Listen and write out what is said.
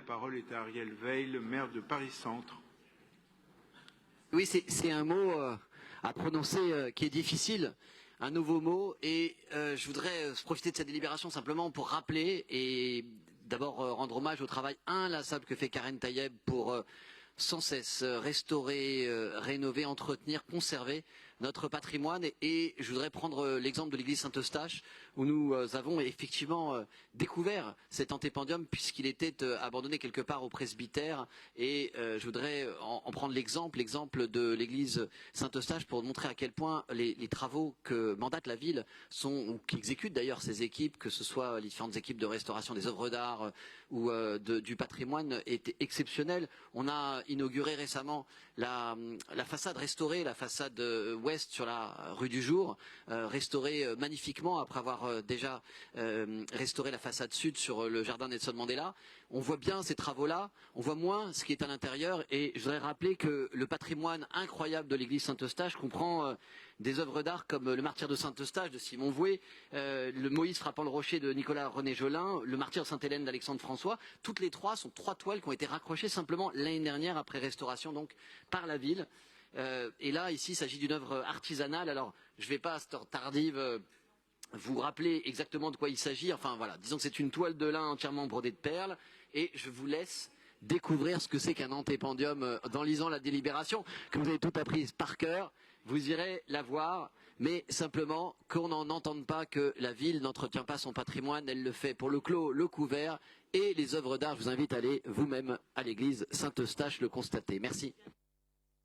La parole est à Ariel Veil, maire de Paris-Centre. Oui, c'est un mot à prononcer qui est difficile, un nouveau mot, et je voudrais profiter de cette délibération simplement pour rappeler et d'abord rendre hommage au travail inlassable que fait Karen Tayeb pour sans cesse restaurer, rénover, entretenir, conserver notre patrimoine. Et je voudrais prendre l'exemple de l'église Saint-Eustache, où nous avons effectivement découvert cet antépendium puisqu'il était abandonné quelque part au presbytère. Et je voudrais en prendre l'exemple de l'église Saint-Eustache pour montrer à quel point les travaux que mandate la ville ou qui exécutent d'ailleurs ces équipes, que ce soit les différentes équipes de restauration des œuvres d'art ou du patrimoine, étaient exceptionnels. On a inauguré récemment la façade restaurée, la façade ouest sur la rue du Jour, restaurée magnifiquement après avoir déjà restauré la façade sud sur le jardin Nelson Mandela. On voit bien ces travaux-là, on voit moins ce qui est à l'intérieur, et je voudrais rappeler que le patrimoine incroyable de l'église Saint-Eustache comprend des œuvres d'art comme le Martyr de Saint-Eustache de Simon Vouet, le Moïse frappant le rocher de Nicolas René Jolin, le Martyr de Sainte-Hélène d'Alexandre François. Toutes les trois sont 3 toiles qui ont été raccrochées simplement l'année dernière après restauration donc par la ville. Et là, ici, il s'agit d'une œuvre artisanale. Alors, je ne vais pas à cette heure tardive vous rappeler exactement de quoi il s'agit. Enfin voilà, disons que c'est une toile de lin entièrement brodée de perles, et je vous laisse découvrir ce que c'est qu'un antépendium en lisant la délibération, que vous avez tout appris par cœur. Vous irez la voir, mais simplement qu'on n'en entende pas que la ville n'entretient pas son patrimoine. Elle le fait pour le clos, le couvert et les œuvres d'art. Je vous invite à aller vous-même à l'église Saint-Eustache le constater. Merci.